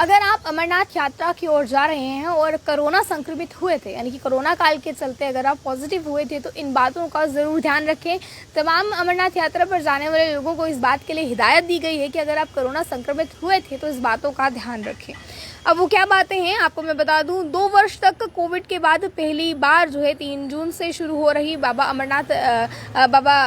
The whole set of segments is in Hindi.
अगर आप अमरनाथ यात्रा की ओर जा रहे हैं और कोरोना संक्रमित हुए थे, यानी कि कोरोना काल के चलते अगर आप पॉजिटिव हुए थे, तो इन बातों का ज़रूर ध्यान रखें। तमाम अमरनाथ यात्रा पर जाने वाले लोगों को इस बात के लिए हिदायत दी गई है कि अगर आप कोरोना संक्रमित हुए थे तो इस बातों का ध्यान रखें। अब वो क्या बातें हैं आपको मैं बता दूं। 2 वर्ष तक कोविड के बाद पहली बार जो है 3 जून से शुरू हो रही बाबा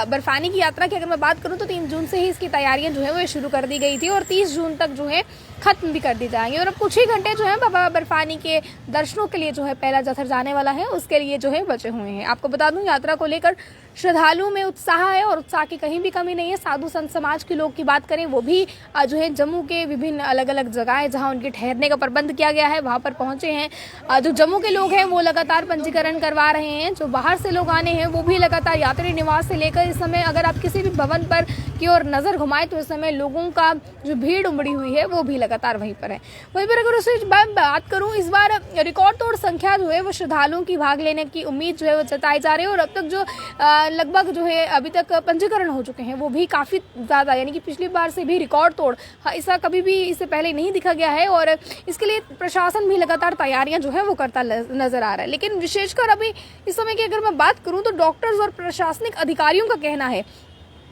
बर्फानी की यात्रा की अगर मैं बात करूं तो 3 जून से ही इसकी तैयारियां जो है वो शुरू कर दी गई थी और 30 जून तक जो है खत्म भी कर दी जाएंगी। और अब कुछ ही घंटे जो है बाबा बर्फानी के दर्शनों के लिए जो है पहला जत्था जाने वाला है, उसके लिए जो है बचे हुए हैं। आपको बता दूं यात्रा को लेकर श्रद्धालुओं में उत्साह है और उत्साह की कहीं भी कमी नहीं है। साधु संत समाज के लोग की बात करें, वो भी जो है जम्मू के विभिन्न अलग अलग जगह जहां उनके ठहरने का प्रबंध किया गया है वहां पर पहुंचे हैं। जो जम्मू के लोग हैं वो लगातार पंजीकरण करवा रहे हैं। जो बाहर से लोग आने हैं वो भी लगातार यात्री निवास से लेकर इस समय अगर आप किसी भी भवन पर की ओर नजर घुमाएं तो इस समय लोगों का जो भीड़ उमड़ी हुई है वो भी लगातार वहीं पर है। वहीं पर अगर उसे बात करूं, इस बार रिकॉर्ड तोड़ संख्या जो है वो श्रद्धालुओं की भाग लेने की उम्मीद जो है वो जताई जा रही है। और अब तक जो लगभग जो है अभी तक पंजीकरण हो चुके हैं वो भी काफी ज्यादा, यानी कि पिछली बार से भी रिकॉर्ड तोड़, ऐसा कभी भी इससे पहले नहीं दिखा गया है। और इसके लिए प्रशासन भी लगातार तैयारियां जो है वो करता नजर आ रहा है। लेकिन विशेषकर अभी इस समय की अगर मैं बात करूं तो डॉक्टर्स और प्रशासनिक अधिकारियों का कहना है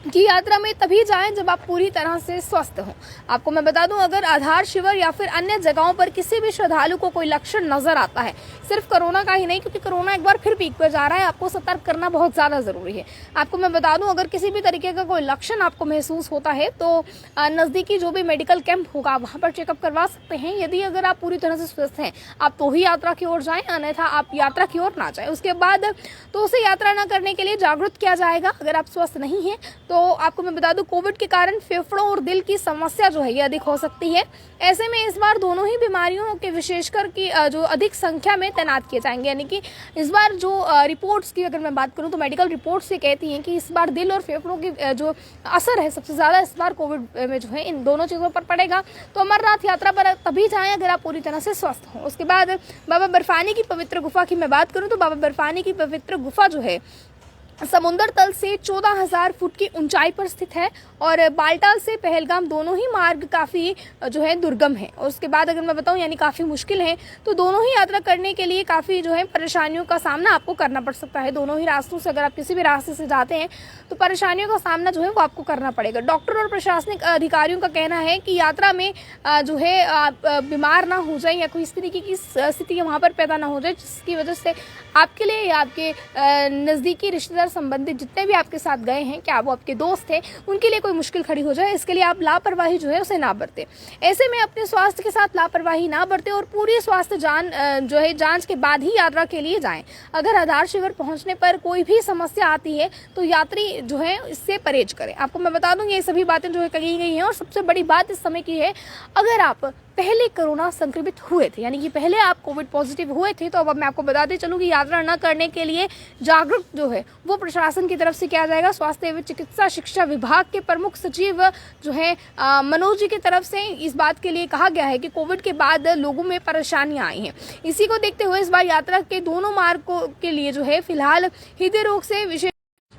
कि यात्रा में तभी जाएं जब आप पूरी तरह से स्वस्थ हों। आपको मैं बता दूं, अगर आधार शिविर या फिर अन्य जगहों पर किसी भी श्रद्धालु को कोई लक्षण नजर आता है, सिर्फ कोरोना का ही नहीं, क्योंकि कोरोना एक बार फिर पीक पर जा रहा है, आपको सतर्क करना बहुत ज्यादा जरूरी है। आपको मैं बता दूं, अगर किसी भी तरीके का कोई लक्षण आपको महसूस होता है तो नजदीकी जो भी मेडिकल कैंप होगा वहां पर चेकअप करवा सकते हैं। यदि अगर आप पूरी तरह से स्वस्थ हैं आप तो ही यात्रा की ओर जाएं, अन्यथा आप यात्रा की ओर ना जाएं। उसके बाद तो उसे यात्रा न करने के लिए जागरूक किया जाएगा। अगर आप स्वस्थ नहीं है तो आपको मैं बता दूं, कोविड के कारण फेफड़ों और दिल की समस्या जो है ये अधिक हो सकती है। ऐसे में इस बार दोनों ही बीमारियों के विशेषकर की जो अधिक संख्या में तैनात किए जाएंगे। यानी कि इस बार जो रिपोर्ट्स की अगर मैं बात करूं तो मेडिकल रिपोर्ट्स ये कहती हैं कि इस बार दिल और फेफड़ों की जो असर है सबसे ज्यादा इस बार कोविड में जो है इन दोनों चीजों पर पड़ेगा। तो अमरनाथ यात्रा पर तभी जाएं अगर आप पूरी तरह से स्वस्थ हों। उसके बाद बाबा बर्फानी की पवित्र गुफा की मैं बात करूं तो बाबा बर्फानी की पवित्र गुफा जो है समुद्र तल से 14,000 फुट की ऊंचाई पर स्थित है और बालटाल से पहलगाम दोनों ही मार्ग काफी जो है दुर्गम है। और उसके बाद अगर मैं बताऊं यानी काफी मुश्किल है, तो दोनों ही यात्रा करने के लिए काफी जो है परेशानियों का सामना आपको करना पड़ सकता है। दोनों ही रास्तों से अगर आप किसी भी रास्ते से जाते हैं तो परेशानियों का सामना जो है वो आपको करना पड़ेगा। डॉक्टर और प्रशासनिक अधिकारियों का कहना है कि यात्रा में जो है आप बीमार ना हो जाए या कोई इस तरीके की स्थिति वहां पर पैदा ना हो जाए जिसकी वजह से आपके लिए या आपके नजदीकी रिश्तेदार संबंधित जितने भी आपके साथ गए हैं, क्या वो आपके दोस्त हैं, उनके लिए कोई मुश्किल खड़ी हो जाए। इसके लिए आप लापरवाही जो है उसे ना बरतें। ऐसे में अपने स्वास्थ्य के साथ लापरवाही ना बरतें और पूरी स्वास्थ्य जो है जांच के बाद ही यात्रा के लिए जाएं। अगर आधार शिविर पहुंचने पर कोई भी समस्या आती है तो यात्री जो है इससे परहेज करें। आपको मैं बता दूं ये सभी बातें जो है कही गई हैं। और सबसे बड़ी बात इस समय की है, अगर आप पहले कोरोना संक्रमित हुए थे, यानी कि पहले आप कोविड पॉजिटिव हुए थे, तो अब मैं आपको बताते चलूं कि यात्रा न करने के लिए जागरूक जो है वो प्रशासन की तरफ से किया जाएगा। स्वास्थ्य एवं चिकित्सा शिक्षा विभाग के प्रमुख सचिव जो है मनोज जी की तरफ से इस बात के लिए कहा गया है कि कोविड के बाद लोगों में परेशानियां आई हैं। इसी को देखते हुए इस बार यात्रा के दोनों मार्गों के लिए जो है फिलहाल हृदय रोग से विशेष,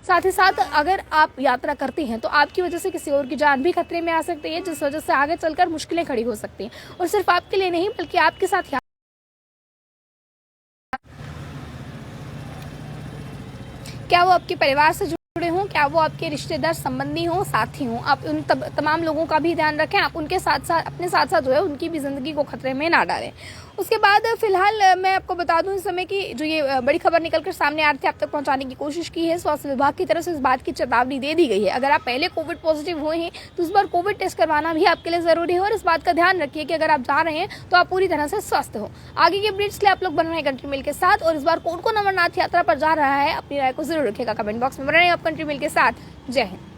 साथ ही साथ अगर आप यात्रा करते हैं तो आपकी वजह से किसी और की जान भी खतरे में आ सकती है, जिस वजह से आगे चलकर मुश्किलें खड़ी हो सकती हैं। और सिर्फ आपके लिए नहीं बल्कि आपके साथ क्या वो आपके परिवार से जुड़े हों, क्या वो आपके रिश्तेदार संबंधी हों, साथी हों, आप उन तमाम लोगों का भी ध्यान रखें। आप उनके साथ साथ अपने साथ साथ जो है उनकी भी जिंदगी को खतरे में ना डालें। उसके बाद फिलहाल मैं आपको बता दूं इस समय की जो ये बड़ी खबर निकलकर सामने आ रही थी आप तक पहुंचाने की कोशिश की है। स्वास्थ्य विभाग की तरफ से इस बात की चेतावनी दे दी गई है, अगर आप पहले कोविड पॉजिटिव हुए हैं तो इस बार कोविड टेस्ट करवाना भी आपके लिए जरूरी है। और इस बात का ध्यान रखिए कि अगर आप जा रहे हैं तो आप पूरी तरह से स्वस्थ हो। आगे के अपडेट्स के लिए आप लोग बन रहे हैं कंट्री मेल के साथ। और इस बार कौन कौन अमरनाथ यात्रा पर जा रहा है अपनी राय को जरूर रखिएगा कमेंट बॉक्स में। बन रहे हैं आप कंट्री मेल के साथ। जय हिंद।